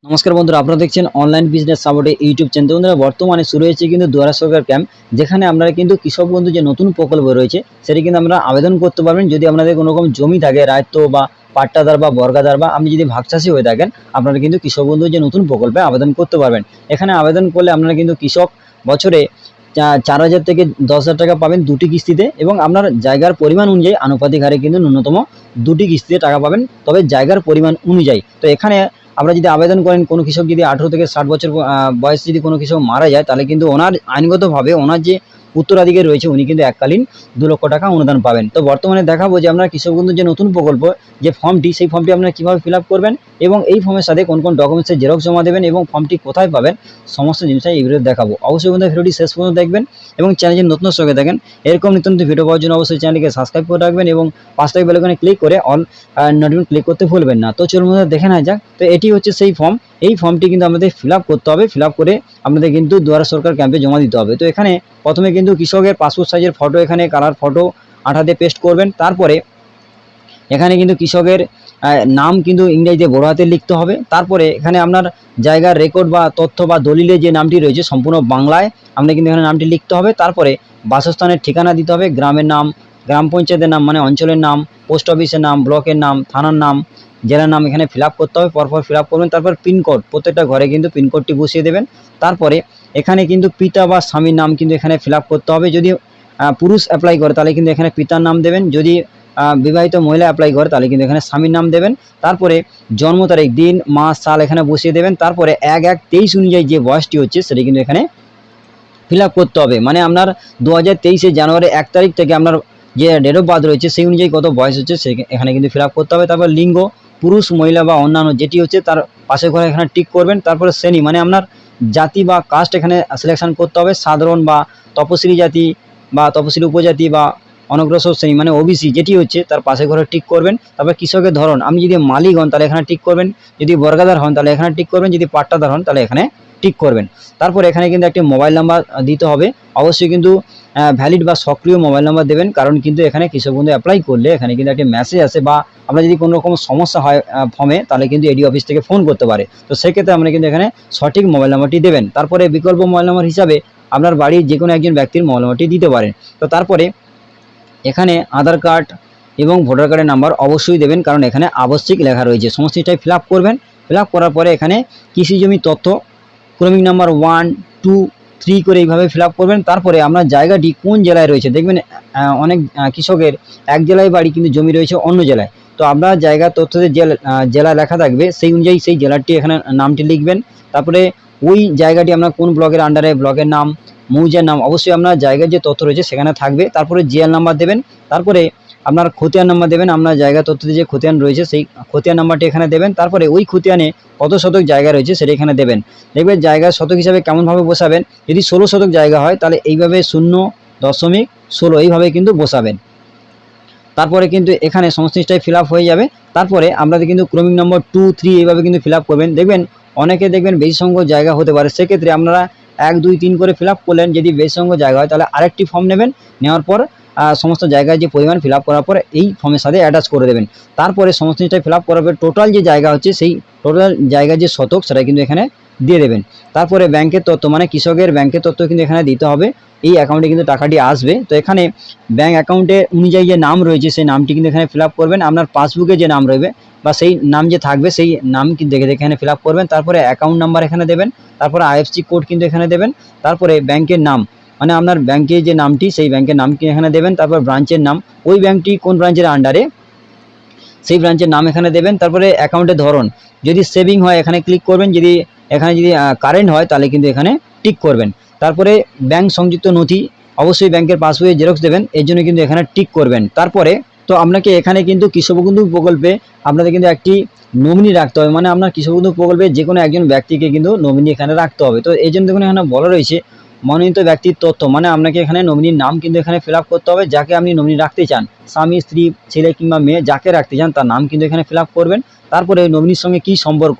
নমস্কার বন্ধুরা, আপনারা দেখছেন অনলাইন বিজনেস সাপোর্টে ইউটিউব চ্যানেল। বন্ধুরা, বর্তমানে শুরু হয়েছে কিন্তু দুয়ারা সরকার ক্যাম্প, যেখানে আপনারা কিন্তু কৃষক বন্ধু যে নতুন প্রকল্প রয়েছে সেটি কিন্তু আপনারা আবেদন করতে পারবেন। যদি আপনাদের কোনো রকম জমি থাকে, রায়ত বা পাট্টাদার বা বর্গাদার, বা আপনি যদি ভাগচাষী হয়ে থাকেন, আপনারা কিন্তু কৃষক বন্ধু যে নতুন প্রকল্পে আবেদন করতে পারবেন। এখানে আবেদন করলে আপনারা কিন্তু কৃষক বছরে 4,000 থেকে 10,000 টাকা পাবেন দুটি কিস্তিতে, এবং আপনার জায়গার পরিমাণ অনুযায়ী আনুপাতিক হারে কিন্তু ন্যূনতম দুটি কিস্তিতে টাকা পাবেন, তবে জায়গার পরিমাণ অনুযায়ী। তো এখানে আপনারা যদি আবেদন করেন, কোনো কৃষক যদি 18 থেকে 60 বছর বয়সে যদি কোনো কৃষক মারা যায়, তাহলে কিন্তু ওনার আইনগতভাবে ওনার যে উত্তরাধিকারী রয়েছে উনি কিন্তু এককালীন 2 লক্ষ টাকা অনুদান পাবেন। তো বর্তমানে দেখাবো যে আপনার কৃষক বন্ধুর যে নতুন প্রকল্প, যে ফর্মটি, সেই ফর্মটি আপনারা কীভাবে ফিল আপ করবেন, এবং এই ফর্মের সাথে কোন কোন ডকুমেন্টসের জেরক্স জমা দেবেন, এবং ফর্মটি কোথায় পাবেন, সমস্ত জিনিসটা এই ভিডিওতে দেখাবো। অবশ্যই বন্ধুরা ভিডিওটি শেষ পর্যন্ত দেখবেন, এবং চ্যানেল যদি নতুন সঙ্গে থাকেন, এরকম নিত্য নতুন ভিডিও পাওয়ার জন্য অবশ্যই চ্যানেলকে সাবস্ক্রাইব করে রাখবেন, এবং পাঁচ থেকে বেল আইকনে ক্লিক করে অল নোটিফিকেশন ক্লিক করতে ভুলবেন না। তো চলুন বন্ধুরা দেখে নেওয়া যাক। তো এটি হচ্ছে সেই ফর্ম। এই ফর্মটি কিন্তু আমাদের ফিল আপ করতে হবে। ফিল আপ করে আপনাদের কিন্তু দুয়ারা সরকার ক্যাম্পে জমা দিতে হবে। তো এখানে প্রথমে কিন্তু কৃষকের পাসপোর্ট সাইজের ফটো, এখানে কালার ফটো আঠাতে পেস্ট করবেন। তারপরে এখানে কিন্তু কৃষকের নাম কিন্তু ইংরেজিতে বড় হাতে লিখতে হবে। তারপরে এখানে আপনার জায়গার রেকর্ড বা তথ্য বা দলিলে যে নামটি রয়েছে সম্পূর্ণ বাংলায় আপনার কিন্তু এখানে নামটি লিখতে হবে। তারপরে বাসস্থানের ঠিকানা দিতে হবে, গ্রামের নাম, গ্রাম পঞ্চায়েতের নাম মানে অঞ্চলের নাম, পোস্ট অফিসের নাম, ব্লকের নাম, থানার নাম, জেলার নাম এখানে ফিল আপ করতে হবে। পরপর ফিল আপ করবেন। তারপর পিনকোড, প্রত্যেকটা ঘরে কিন্তু পিনকোডটি বসিয়ে দেবেন। তারপরে এখানে কিন্তু পিতা বা স্বামীর নাম কিন্তু এখানে ফিল আপ করতে হবে। যদি পুরুষ অ্যাপ্লাই করে তাহলে কিন্তু এখানে পিতার নাম দেবেন। যদি বিবাহিত মহিলা অ্যাপ্লাই করে তাহলে কিন্তু এখানে স্বামীর নাম দেবেন। তারপরে জন্ম তারিখ, দিন, মাস, সাল এখানে বসিয়ে দেবেন। তারপরে 1/1/23 অনুযায়ী যে বয়সটি হচ্ছে সেটি কিন্তু এখানে ফিল আপ করতে হবে। মানে আপনার 2023 জানুয়ারি 1 তারিখ থেকে আপনার যে ডেট অফ বার্থ রয়েছে সেই অনুযায়ী কত বয়স হচ্ছে সে এখানে কিন্তু ফিল আপ করতে হবে। তারপর লিঙ্গ, পুরুষ, মহিলা বা অন্যান্য যেটি হচ্ছে তার পাশে ঘরে এখানে টিক করবেন। তারপরে শ্রেণী মানে আপনার জাতি বা কাস্ট এখানে সিলেকশন করতে হবে। সাধারণ বা তপশিলি জাতি বা তপশিলি উপজাতি বা অনগ্রসর শ্রেণী মানে ওবিসি যেটি হচ্ছে তার পাশে ঘরে টিক করবেন। তারপর কৃষকের ধরন, আপনি যদি মালিক হন তাহলে এখানে টিক করবেন, যদি বর্গাদার হন তাহলে এখানে টিক করবেন, যদি পাট্টাদার হন তাহলে এখানে টিক করবেন। তারপর এখানে কিন্তু একটি মোবাইল নাম্বার দিতে হবে। অবশ্যই কিন্তু ভ্যালিড বা সক্রিয় মোবাইল নাম্বার দেবেন, কারণ কিন্তু এখানে কৃষক বন্ধু অ্যাপ্লাই করলে এখানে কিন্তু একটি মেসেজ আসে, বা আপনার যদি কোনো রকম সমস্যা হয় ফর্মে, তাহলে কিন্তু এডি অফিস থেকে ফোন করতে পারে। তো সেক্ষেত্রে আমরা কিন্তু এখানে সঠিক মোবাইল নাম্বারটি দেবেন। তারপরে বিকল্প মোবাইল নাম্বার হিসাবে আপনার বাড়ির যে কোনো একজন ব্যক্তির মোবাইল নাম্বারটি দিতে পারেন। তো তারপরে এখানে আধার কার্ড এবং ভোটার কার্ডের নাম্বার অবশ্যই দেবেন, কারণ এখানে আবশ্যিক লেখা রয়েছে। সমস্তটাই ফিল আপ করবেন। ফিল আপ করার পরে এখানে কৃষি জমি তথ্য ক্রমিক নাম্বার 1, 2, 3 করে এইভাবে ফিল আপ করবেন। তারপরে আপনার জায়গাটি কোন জেলায় রয়েছে, দেখবেন অনেক কৃষকের এক জেলায় বাড়ি কিন্তু জমি রয়েছে অন্য জেলায়। তো আপনার জায়গার তথ্যতে যে জেলা লেখা থাকবে সেই অনুযায়ী সেই জেলাটি এখানে নামটি লিখবেন। তারপরে ওই জায়গাটি আপনার কোন ব্লকের আন্ডারে, ব্লকের নাম, মৌজার নাম অবশ্যই আপনার জায়গার যে তথ্য রয়েছে সেখানে থাকবে। তারপরে জিএল নাম্বার দেবেন। তারপরে আপনার খতিয়ান নাম্বার দেবেন। আপনার জায়গার তথ্যতে যে খতিয়ান রয়েছে সেই খতিয়ান নাম্বারটি এখানে দেবেন। তারপরে ওই খতিয়ানে কত শতক জায়গা রয়েছে সেটা এখানে দেবেন। দেখবেন জায়গা শতক হিসাবে কেমনভাবে বসাবেন, যদি 16 শতক জায়গা হয় তাহলে এইভাবে 0.16 এইভাবে কিন্তু বসাবেন। তারপরে কিন্তু এখানে সমস্ত জিনিসটাই ফিল আপ হয়ে যাবে। তারপরে আপনাদের কিন্তু ক্রমিক নম্বর 2, 3 এইভাবে কিন্তু ফিল আপ করবেন। দেখবেন অনেকে দেখবেন বেশি সংখ্যক জায়গা হতে পারে, সেক্ষেত্রে আপনারা 1, 2, 3 করে ফিল আপ করলেন। যদি বেশি সংখ্যক জায়গা হয় তাহলে আরেকটি ফর্ম নেবেন, নেওয়ার পর সমস্ত জায়গায় যে পরিমাণ ফিল আপ করার পর এই ফর্মের সাথে অ্যাটাচ করে দেবেন। তারপরে সমস্ত জিনিসটা ফিল আপ করার পর টোটাল যে জায়গা হচ্ছে সেই টোটাল জায়গার যে শতক সেটা কিন্তু এখানে দিয়ে দেবেন। তারপরে ব্যাংকের তথ্য মানে কৃষকের ব্যাংকের তথ্য কিন্তু এখানে দিতে হবে। এই অ্যাকাউন্টে কিন্তু টাকাটি আসবে। তো এখানে ব্যাংক অ্যাকাউন্টে অনুযায়ী যে নাম রয়েছে সেই নামটি কিন্তু এখানে ফিল আপ করবেন। আপনার পাসবুকে যে নাম রয়েছে বা সেই নাম যে থাকবে সেই নাম কিন্তু দেখে দেখে এখানে ফিল আপ করবেন। তারপরে অ্যাকাউন্ট নাম্বার এখানে দেবেন। তারপরে আইএফএসসি কোড কিন্তু এখানে দেবেন। তারপরে ব্যাংকের নাম মানে আপনার ব্যাংকের যে নামটি সেই ব্যাংকের নাম এখানে দেবেন। তারপর ব্রাঞ্চের নাম, ওই ব্যাংকটি কোন ব্রাঞ্চের আন্ডারে সেই ব্রাঞ্চের নাম এখানে দেবেন। তারপরে অ্যাকাউন্টের ধরন, যদি সেভিং হয় এখানে ক্লিক করবেন, যদি এখানে যদি কারেন্ট হয় তাহলে কিন্তু এখানে টিক করবেন। তারপরে ব্যাংক সংযুক্ত নথি, অবশ্যই ব্যাংকের পাসবইয়ের জেরক্স দেবেন, এর জন্য কিন্তু এখানে টিক করবেন। তারপরে তো আপনাকে এখানে কিন্তু কৃষক বন্ধু প্রকল্পে আপনাদের কিন্তু একটি নমিনি রাখতে হবে, মানে আপনার কৃষক বন্ধু প্রকল্পে যে কোনো একজন ব্যক্তিকে কিন্তু নমিনি এখানে রাখতে হবে। তো এই জন্য দেখুন এখানে বলা রয়েছে মনোনীত ব্যক্তির তথ্য, মানে আপনাকে এখানে নমিনির নাম কিন্তু এখানে ফিল আপ করতে হবে। যাকে আপনি নমিনি রাখতে চান, স্বামী, স্ত্রী, ছেলে কিংবা মেয়ে, যাকে রাখতে চান তার নাম কিন্তু এখানে ফিল আপ করবেন। তারপরে নমিনির সঙ্গে কী সম্পর্ক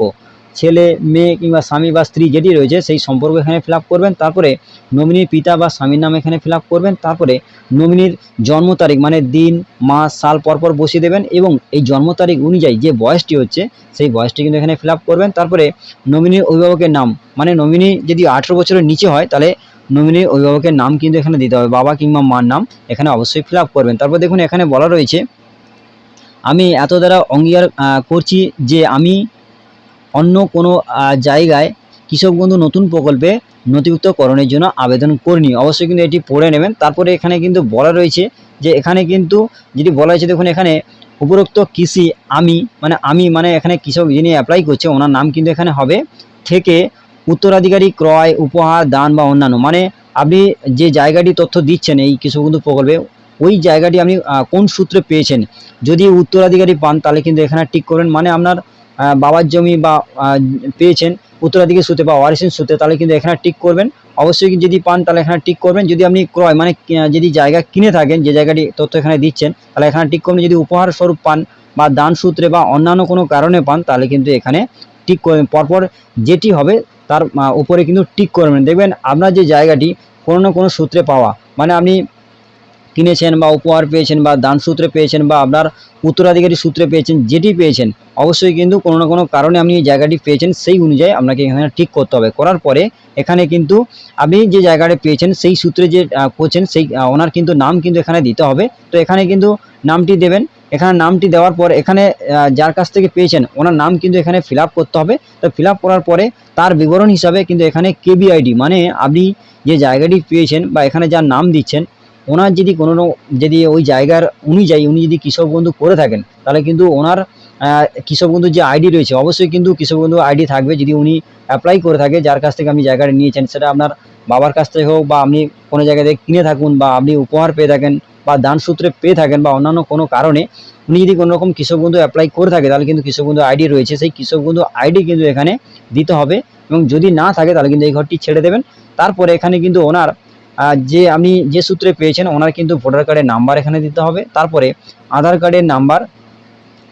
ছেলে মেয়ে কিংবা স্বামী বা স্ত্রী যেটি রয়েছে সেই সম্পর্ক এখানে ফিল আপ করবেন। তারপরে নমিনির পিতা বা স্বামীর নাম এখানে ফিল আপ করবেন। তারপরে নমিনির জন্ম তারিখ মানে দিন মাস সাল পরপর বসিয়ে দেবেন এবং এই জন্ম তারিখ অনুযায়ী যে বয়সটি হচ্ছে সেই বয়সটি কিন্তু এখানে ফিল আপ করবেন। তারপরে নমিনির অভিভাবকের নাম মানে নমিনি যদি 18 বছরের নিচে হয় তাহলে নমিনির অভিভাবকের নাম কিন্তু এখানে দিতে হবে, বাবা কিংবা মার নাম এখানে অবশ্যই ফিল আপ করবেন। তারপর দেখুন এখানে বলা রয়েছে আমি এত দ্বারা অঙ্গীকার করছি যে আমি অন্য কোনো জায়গায় কৃষক বন্ধু নতুন প্রকল্পে নথিভুক্তকরণের জন্য আবেদন করিনি। অবশ্যই কিন্তু এটি পড়ে নেবেন। তারপরে এখানে কিন্তু বলা রয়েছে যে এখানে কিন্তু যদি বলা হয়েছে দেখুন এখানে উপরোক্ত কৃষি আমি মানে এখানে কৃষক যিনি অ্যাপ্লাই করছে ওনার নাম কিন্তু এখানে হবে থেকে উত্তরাধিকারী ক্রয় উপহার দান বা অন্যান্য মানে আপনি যে জায়গাটি তথ্য দিচ্ছেন এই কৃষক বন্ধু প্রকল্পে ওই জায়গাটি আপনি কোন সূত্রে পেয়েছেন। যদি উত্তরাধিকারী পান তাহলে কিন্তু এখানে টিক করবেন, মানে আপনার বাবার জমি বা পেয়েছেন উত্তরাধিকারী সূত্রে বা ওয়ারিশ সূত্রে তাহলে কিন্তু এখানে টিক করবেন। অবশ্যই যদি পান তাহলে এখানে টিক করবেন। যদি আপনি ক্রয় মানে যদি জায়গা কিনে থাকেন যে জায়গাটি তথ্য এখানে দিচ্ছেন তাহলে এখানে টিক করবেন। যদি উপহার স্বরূপ পান বা দান সূত্রে বা অন্যান্য কোনো কারণে পান তাহলে কিন্তু এখানে টিক করবেন। পরপর যেটি হবে তার উপরে কিন্তু টিক করবেন। দেখবেন আপনার যে জায়গাটি কোনো না কোনো সূত্রে পাওয়া মানে আপনি কিনেছেন বা উপহার পেয়েছেন বা দান সূত্রে পেয়েছেন বা আপনার উত্তরাধিকারী সূত্রে পেয়েছেন, যেটি পেয়েছেন অবশ্যই কিন্তু কোনো না কোনো কারণে আপনি এই জায়গাটি পেয়েছেন সেই অনুযায়ী আপনাকে এখানে ঠিক করতে হবে। করার পরে এখানে কিন্তু আপনি যে জায়গাটা পেয়েছেন সেই সূত্রে যে করছেন সেই ওনার কিন্তু নাম কিন্তু এখানে দিতে হবে। তো এখানে কিন্তু নামটি দেবেন। এখানে নামটি দেওয়ার পর এখানে যার কাছ থেকে পেয়েছেন ওনার নাম কিন্তু এখানে ফিল আপ করতে হবে। তো ফিল আপ করার পরে তার বিবরণ হিসাবে কিন্তু এখানে কেবিআইডি মানে আপনি যে জায়গাটি পেয়েছেন বা এখানে যার নাম দিচ্ছেন ওনার যদি যদি ওই জায়গার অনুযায়ী উনি যদি কৃষক বন্ধু করে থাকেন তাহলে কিন্তু ওনার কৃষক বন্ধুর যে আইডি রয়েছে অবশ্যই কিন্তু কৃষক বন্ধু আইডি থাকবে। যদি উনি অ্যাপ্লাই করে থাকে যার কাছ থেকে আপনি জায়গাটা নিয়েছেন সেটা আপনার বাবার কাছ থেকে হোক বা আপনি কোনো জায়গা থেকে কিনে থাকুন বা আপনি উপহার পেয়ে থাকেন বা দান সূত্রে পেয়ে থাকেন বা অন্যান্য কোনো কারণে উনি যদি কোনো রকম কৃষক বন্ধু অ্যাপ্লাই করে থাকে তাহলে কিন্তু কৃষক বন্ধু আইডি রয়েছে সেই কৃষক বন্ধু আইডি কিন্তু এখানে দিতে হবে। এবং যদি না থাকে তাহলে কিন্তু এই ঘরটি ছেড়ে দেবেন। তারপরে এখানে কিন্তু ওনার যে আপনি যে সূত্রে পেয়েছেন ওনার কিন্তু ভোটার কার্ডের নাম্বার এখানে দিতে হবে। তারপরে আধার কার্ডের নাম্বার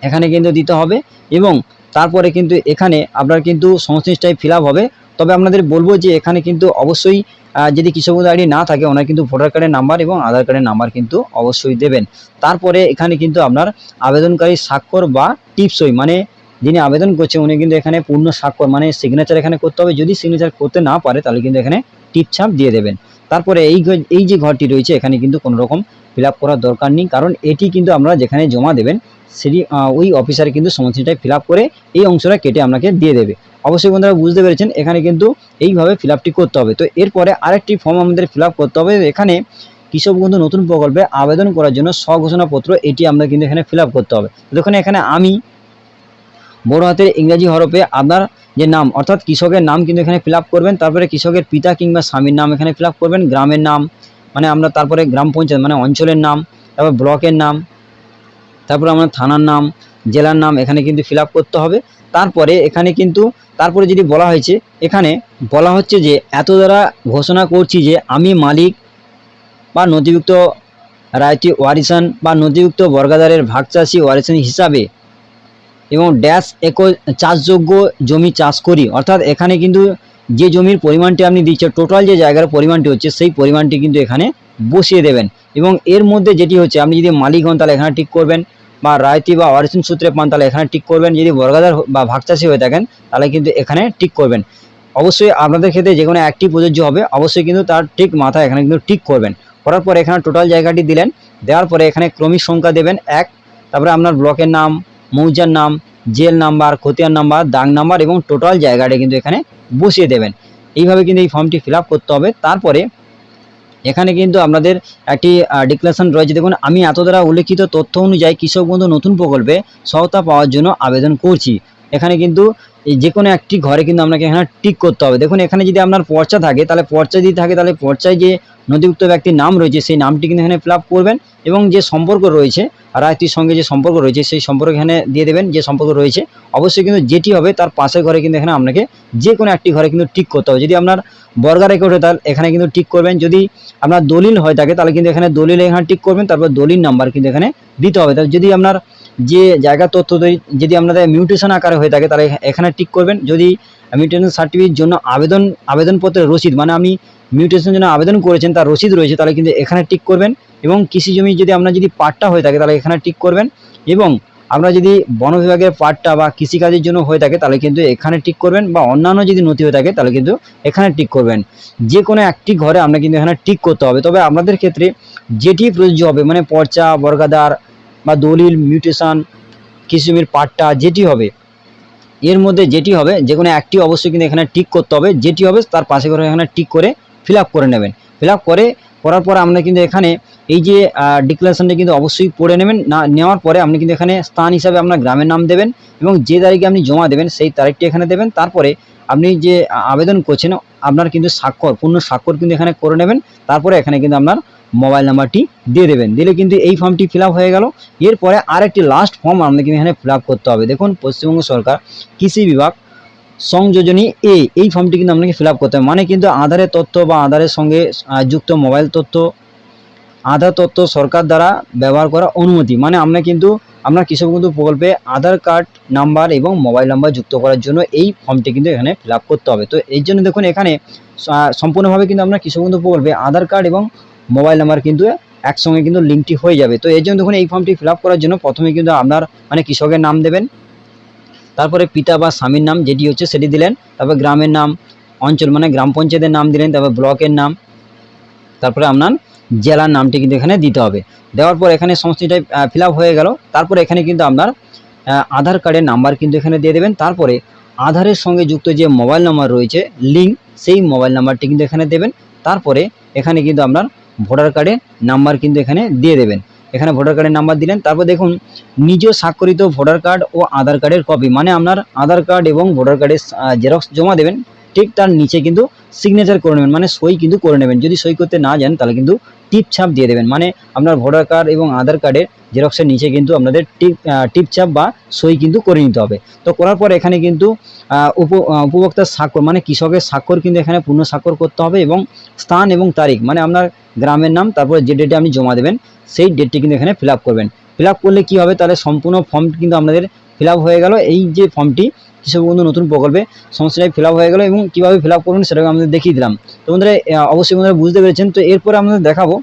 এখানে কিন্তু দিতে হবে এবং তারপরে কিন্তু এখানে আপনার কিন্তু সমস্ত জিনিসটাই ফিল আপ হবে। তবে আপনাদের বলবো যে এখানে কিন্তু অবশ্যই যদি কৃষক বন্ধু আইডি না থাকে ওনার কিন্তু ভোটার কার্ডের নাম্বার এবং আধার কার্ডের নাম্বার কিন্তু অবশ্যই দেবেন। তারপরে এখানে কিন্তু আপনার আবেদনকারী স্বাক্ষর বা টিপসই মানে যিনি আবেদন করছে উনি কিন্তু এখানে পূর্ণ স্বাক্ষর মানে সিগনেচার এখানে করতে হবে। যদি সিগনেচার করতে না পারে তাহলে কিন্তু এখানে টিপছাপ দিয়ে দেবেন। তারপরে এই যে ঘরটি রয়েছে এখানে কিন্তু কোনো রকম ফিল আপ করার দরকার নেই, কারণ এটি কিন্তু আপনারা যেখানে জমা দেবেন সেটি ওই অফিসার কিন্তু সমস্তটাই ফিল আপ করে এই অংশটা কেটে আপনাকে দিয়ে দেবে। অবশ্যই বন্ধুরা বুঝতে পেরেছেন এখানে কিন্তু এইভাবে ফিল আপটি করতে হবে। তো এরপরে আরেকটি ফর্ম আমাদের ফিল আপ করতে হবে। এখানে কৃষক বন্ধু নতুন প্রকল্পে আবেদন করার জন্য স্বঘোষণাপত্র এটি আমরা কিন্তু এখানে ফিল আপ করতে হবে। দেখুন এখানে আমি বড় হাতের ইংরেজি হরফে আপনার যে নাম অর্থাৎ কৃষকের নাম কিন্তু এখানে ফিল আপ করবেন। তারপরে কৃষকের পিতা কিংবা স্বামীর নাম এখানে ফিল আপ করবেন। গ্রামের নাম মানে আমরা তারপরে গ্রাম পঞ্চায়েত মানে অঞ্চলের নাম, তারপর ব্লকের নাম, তারপরে আমরা থানার নাম, জেলার নাম এখানে কিন্তু ফিল আপ করতে হবে। তারপরে এখানে কিন্তু তারপরে যদি বলা হয়েছে এখানে বলা হচ্ছে যে এত দ্বারা ঘোষণা করছি যে আমি মালিক বা নথিভুক্ত রায়তি ওয়ারিসান বা নথিভুক্ত বর্গাদারের ভাগচাষী ওয়ারিসান হিসাবে এবং ড্যাশ চাষযোগ্য জমি চাষ করি। অর্থাৎ এখানে কিন্তু যে জমির পরিমাণটি আপনি দিচ্ছেন টোটাল যে জায়গার পরিমাণটি হচ্ছে সেই পরিমাণটি কিন্তু এখানে বসিয়ে দেবেন। এবং এর মধ্যে যেটি হচ্ছে আপনি যদি মালিক হন তাহলে এখানে ঠিক করবেন বা রায়তি বা ওয়ারিশন সূত্রে পান তাহলে এখানে ঠিক করবেন। যদি বর্গাদার বা ভাগচাষী হয়ে থাকেন তাহলে কিন্তু এখানে ঠিক করবেন। অবশ্যই আপনাদের ক্ষেত্রে যে কোনো একটি প্রযোজ্য হবে, অবশ্যই কিন্তু তার ঠিক মাথায় এখানে কিন্তু ঠিক করবেন। করার পরে এখানে টোটাল জায়গাটি দিলেন, দেওয়ার পরে এখানে ক্রমিক সংখ্যা দেবেন 1, তারপরে আপনার ব্লকের নাম, মৌজার নাম, জেল নাম্বার, খতিয়ান নাম্বার, দাগ নাম্বার এবং টোটাল জায়গাটা কিন্তু এখানে বসিয়ে দেবেন। এইভাবে কিন্তু এই ফর্মটি ফিল আপ করতে হবে। তারপরে এখানে কিন্তু আপনাদের একটি ডিক্লারেশন রয়েছে। দেখুন আমি এত দ্বারা উল্লেখিত তথ্য অনুযায়ী কৃষক বন্ধু নতুন প্রকল্পে সহায়তা পাওয়ার জন্য আবেদন করছি। এখানে কিন্তু এই যে কোনো একটি ঘরে কিন্তু আপনাকে এখানে টিক করতে হবে। দেখুন এখানে যদি আপনার পর্চা থাকে তাহলে পর্চা যদি থাকে তাহলে পর্চায় যে নথিভুক্ত ব্যক্তির নাম রয়েছে সেই নামটি কিন্তু এখানে ফিল আপ করবেন এবং যে সম্পর্ক রয়েছে রায়তির সঙ্গে যে সম্পর্ক রয়েছে সেই সম্পর্ক এখানে দিয়ে দেবেন। যে সম্পর্ক রয়েছে অবশ্যই কিন্তু যেটি হবে তার পাশের ঘরে কিন্তু এখানে আপনাকে যে কোনো একটি ঘরে কিন্তু টিক করতে হবে। যদি আপনার বর্গা রেকর্ড হয় তাহলে এখানে কিন্তু টিক করবেন। যদি আপনার দলিল হয়ে থাকে তাহলে কিন্তু এখানে দলিল এখানে টিক করবেন। তারপর দলিল নাম্বার কিন্তু এখানে দিতে হবে। তাহলে যদি আপনার যে জায়গার তথ্য যদি আপনাদের মিউটেশন আকারে হয়ে থাকে তাহলে এখানে টিক করবেন। যদি মিউটেশন সার্টিফিকেট জন্য আবেদনপত্রের রসিদ, মানে আমি মিউটেশনের জন্য আবেদন করেছেন তার রসিদ রয়েছে, তাহলে কিন্তু এখানে টিক করবেন। এবং কৃষি জমি যদি আপনার যদি পাট্টা হয়ে থাকে তাহলে এখানে টিক করবেন। এবং আপনার যদি বন বিভাগের পাট্টা বা কৃষিকাজের জন্য হয়ে থাকে তাহলে কিন্তু এখানে টিক করবেন, বা অন্যান্য যদি নথি হয়ে থাকে তাহলে কিন্তু এখানে টিক করবেন। যে কোনো একটি ঘরে আমরা কিন্তু এখানে টিক করতে হবে। তবে আপনাদের ক্ষেত্রে যেটি প্রযোজ্য হবে, মানে পর্চা, বর্গাদার বা দলিল, মিউটেশন, কৃষি জমির পাট্টা যেটি হবে, এর মধ্যে যেটি হবে যে কোনো একটি অবশ্যই কিন্তু এখানে টিক করতে হবে। যেটি হবে তার পাশে করে এখানে টিক করে ফিল আপ করে নেবেন। ফিল আপ করার পর আমরা কিন্তু এখানে এই যে ডিক্লারেশনটা কিন্তু অবশ্যই পড়ে নেবেন। নেওয়ার পরে আপনি কিন্তু এখানে স্থান হিসাবে আপনার গ্রামের নাম দেবেন এবং যে তারিখে আপনি জমা দেবেন সেই তারিখটি এখানে দেবেন। তারপরে আপনি যে আবেদন করছেন আপনার কিন্তু পূর্ণ স্বাক্ষর কিন্তু এখানে করে নেবেন। তারপরে এখানে কিন্তু আপনার মোবাইল নাম্বারটি দিয়ে দেবেন। দিলে কিন্তু এই ফর্মটি ফিল আপ হয়ে গেল। এরপরে আরেকটি লাস্ট ফর্ম আপনাকে কিন্তু এখানে ফিল আপ করতে হবে। দেখুন, পশ্চিমবঙ্গ সরকার কৃষি বিভাগ সংযোজনী এই ফর্মটি কিন্তু আপনাকে ফিল আপ করতে হবে। মানে কিন্তু আধারের তথ্য বা আধারের সঙ্গে যুক্ত মোবাইল তথ্য, আধার তথ্য সরকার দ্বারা ব্যবহার করা অনুমতি, মানে আমরা কিন্তু আপনার কৃষক বন্ধু প্রকল্পে আধার কার্ড নাম্বার এবং মোবাইল নাম্বার যুক্ত করার জন্য এই ফর্মটি কিন্তু এখানে ফিল আপ করতে হবে। তো এই জন্য দেখুন এখানে সম্পূর্ণভাবে কিন্তু আপনার কৃষক বন্ধু প্রকল্পে আধার কার্ড এবং মোবাইল নাম্বার কিন্তু একসঙ্গে কিন্তু লিঙ্কটি হয়ে যাবে। তো এই জন্য দেখুন এই ফর্মটি ফিল আপ করার জন্য প্রথমে কিন্তু আপনার মানে কৃষকের নাম দেবেন, তারপরে পিতা বা স্বামীর নাম যেটি হচ্ছে সেটি দিলেন, তারপর গ্রামের নাম, অঞ্চল মানে গ্রাম পঞ্চায়েতের নাম দিলেন, তারপর ব্লকের নাম, তারপরে আপনার জেলার নামটি কিন্তু এখানে দিতে হবে। দেওয়ার পর এখানে সমস্তটাই ফিল আপ হয়ে গেল। তারপরে এখানে কিন্তু আপনার আধার কার্ডের নাম্বার কিন্তু এখানে দিয়ে দেবেন। তারপরে আধারের সঙ্গে যুক্ত যে মোবাইল নাম্বার রয়েছে লিঙ্ক, সেই মোবাইল নাম্বারটি কিন্তু এখানে দেবেন। তারপরে এখানে কিন্তু আপনার ভোটার কার্ডের নাম্বার কিন্তু এখানে দিয়ে দেবেন। এখানে ভোটার কার্ডের নাম্বার দিলেন। তারপর দেখুন নিজ স্বাক্ষরিত ভোটার কার্ড ও আধার কার্ডের কপি, মানে আপনার আধার কার্ড এবং ভোটার কার্ডের জেরক্স জমা দেবেন। ঠিক তার নিচে কিন্তু সিগনেচার করে নেবেন, মানে সই কিন্তু করে নেবেন। যদি সই করতে না জানেন তাহলে কিন্তু টিপ ছাপ দিয়ে দেবেন, মানে আপনার ভোটার কার্ড এবং আধার কার্ডের জেরক্সের নিচে কিন্তু আপনাদের টিপ ছাপ বা সই কিন্তু করে নিতে হবে। তো করার পর এখানে কিন্তু উপভোক্তার স্বাক্ষর মানে কৃষকের স্বাক্ষর কিন্তু এখানে পূর্ণ স্বাক্ষর করতে হবে, এবং স্থান এবং তারিখ মানে আপনার গ্রামের নাম, তারপরে যে ডেটে আপনি জমা দেবেন সেই ডেটটি কিন্তু এখানে ফিল আপ করবেন। ফিল আপ করলে কী হবে, তাহলে সম্পূর্ণ ফর্ম কিন্তু আপনাদের ফিল আপ হয়ে গেল। এই যে ফর্মটি কৃষক বন্ধু নতুন প্রকল্পে সমস্যাটাই ফিল আপ হয়ে গেল, এবং কীভাবে ফিল আপ করবেন সেটাকে আমাদের দেখিয়ে দিলাম। তো বন্ধুরা অবশ্যই বন্ধুরা বুঝতে পেরেছেন। তো এরপরে আমাদের দেখাবো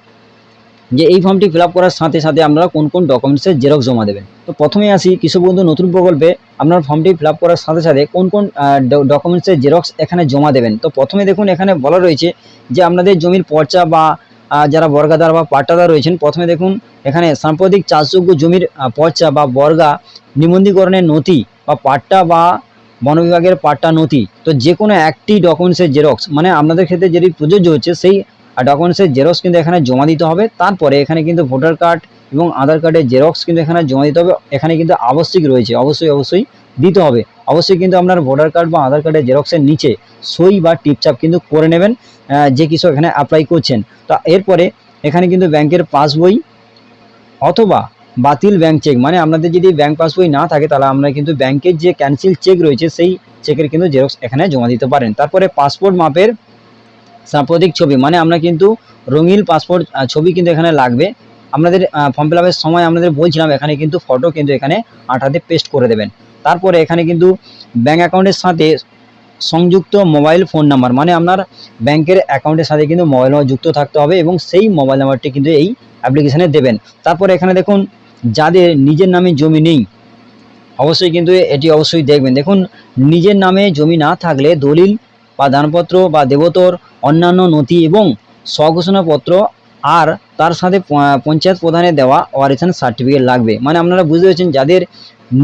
যে এই ফর্মটি ফিল আপ করার সাথে সাথে আপনারা কোন কোন ডকুমেন্টসের জেরক্স জমা দেবেন। তো প্রথমে আসি কৃষক বন্ধু নতুন প্রকল্পে আপনার ফর্মটি ফিল আপ করার সাথে সাথে কোন কোন ডকুমেন্টসের জেরক্স এখানে জমা দেবেন। তো প্রথমে দেখুন এখানে বলা রয়েছে যে আপনাদের জমির পর্চা বা যারা বর্গাদার বা পাট্টাদার রয়েছেন, প্রথমে দেখুন এখানে সাম্প্রতিক চাষযোগ্য জমির পর্চা বা বর্গা নিবন্ধীকরণের নথি বা পাট্টা বা বন বিভাগের পাট্টা নথি, তো যে কোনো একটি ডকুমেন্টসের জেরক্স মানে আপনাদের ক্ষেত্রে যেটি প্রযোজ্য হচ্ছে সেই ডকুমেন্টসের জেরক্স কিন্তু এখানে জমা দিতে হবে। তারপরে এখানে কিন্তু ভোটার কার্ড এবং আধার কার্ডের জেরক্স কিন্তু এখানে জমা দিতে হবে। এখানে কিন্তু আবশ্যিক রয়েছে, অবশ্যই দিতে হবে। অবশ্যই কিন্তু আপনার ভোটার কার্ড বা আধার কার্ডের জেরক্সের নিচে সই বা টিপচাপ কিন্তু করে নেবেন যে কৃষক এখানে অ্যাপ্লাই করছেন। তো এরপরে এখানে কিন্তু ব্যাংকের পাসবই অথবা বাতিল ব্যাংক চেক, মানে আপনাদের যদি ব্যাংক পাসবই না থাকে তাহলে আমরা কিন্তু ব্যাংকের যে ক্যান্সেল চেক রয়েছে সেই চেকের কিন্তু জেরক্স এখানে জমা দিতে পারেন। তারপরে পাসপোর্ট মাপের সাম্প্রতিক ছবি, মানে আমরা কিন্তু রঙিন পাসপোর্ট ছবি কিন্তু এখানে লাগবে। আপনাদের ফর্ম ফিল আপের সময় আপনাদের বলছিলাম এখানে কিন্তু ফটো কিন্তু এখানে আঠাতে পেস্ট করে দেবেন। তারপরে এখানে কিন্তু ব্যাঙ্ক অ্যাকাউন্টের সাথে সংযুক্ত মোবাইল ফোন নাম্বার, মানে আপনার ব্যাংকের অ্যাকাউন্টের সাথে কিন্তু মোবাইল নাম্বার যুক্ত থাকতে হবে এবং সেই মোবাইল নাম্বারটি কিন্তু এই অ্যাপ্লিকেশানে দেবেন। তারপরে এখানে দেখুন যাদের নিজের নামে জমি নেই অবশ্যই কিন্তু এটি অবশ্যই দেখবেন। দেখুন নিজের নামে জমি না থাকলে দলিল বা দানপত্র বা দেবতর অন্যান্য নথি এবং স্বঘোষণাপত্র আর তার সাথে পঞ্চায়েত প্রধানের দেওয়া ওয়ারিশান সার্টিফিকেট লাগবে। মানে আপনারা বুঝতে পেরেছেন যাদের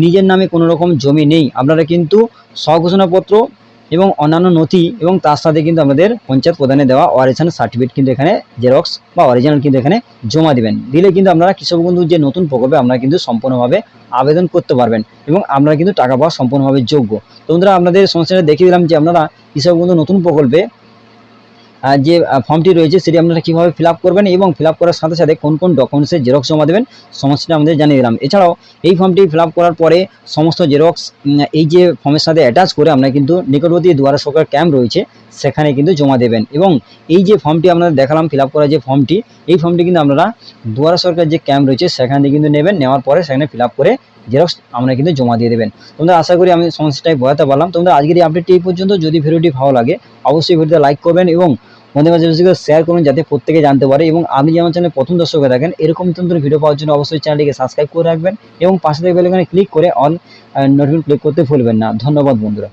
নিজের নামে কোনো রকম জমি নেই আপনারা কিন্তু স্বঘোষণাপত্র এবং অন্যান্য নথি এবং তার সাথে কিন্তু আমাদের পঞ্চায়েত প্রধানের দেওয়া ওয়ারিশান সার্টিফিকেট কিন্তু এখানে জেরক্স বা অরিজিনাল কিন্তু এখানে জমা দিবেন। দিলে কিন্তু আপনারা কৃষক বন্ধু যে নতুন প্রকল্পে আপনারা কিন্তু সম্পূর্ণভাবে আবেদন করতে পারবেন এবং আপনারা কিন্তু টাকা পাওয়া সম্পূর্ণভাবে যোগ্য। তো বন্ধুরা আপনাদের সমস্যাটা দেখিয়ে দিলাম যে আপনারা কৃষক বন্ধু নতুন প্রকল্পে যে ফর্মটি রয়েছে সেটি আপনারা কীভাবে ফিল আপ করবেন এবং ফিল আপ করার সাথে সাথে কোন কোন ডকুমেন্টসের জেরক্স জমা দেবেন সমস্যাটা আমাদের জানিয়ে দিলাম। এছাড়াও এই ফর্মটি ফিল আপ করার পরে সমস্ত জেরক্স এই যে ফর্মের সাথে অ্যাটাচ করে আমরা কিন্তু নিকটবর্তী দুয়ারা সরকার ক্যাম্প রয়েছে সেখানে কিন্তু জমা দেবেন। এবং এই যে ফর্মটি আপনাদের দেখালাম ফিল আপ করা যে ফর্মটি, এই ফর্মটি কিন্তু আপনারা দুয়ারা সরকার যে ক্যাম্প রয়েছে সেখানে কিন্তু নেবেন, নেওয়ার পরে সেখানে ফিল আপ করে জেরক্স আমরা কিন্তু জমা দিয়ে দেবেন। তোমরা আশা করি আমি সমস্যাটাই বোঝাতে পারলাম। তোমরা আজকের এই আপডেটটি এই পর্যন্ত। যদি ভিডিওটি ভালো লাগে অবশ্যই ভিডিওতে লাইক করবেন এবং বন্ধুদের মাঝে বেশি করে শেয়ার করুন যাতে প্রত্যেকে জানতে পারে। এবং আপনি যে আমার চ্যানেলে প্রথম দর্শক হয়ে থাকেন এরকম নতুন ভিডিও পাওয়ার জন্য অবশ্যই চ্যানেলটিকে সাবস্ক্রাইব করে রাখবেন এবং পাশে থেকে বেল আইকনে ক্লিক করে অল নোটিফিকেশন ক্লিক করতে ভুলবেন না। ধন্যবাদ বন্ধুরা।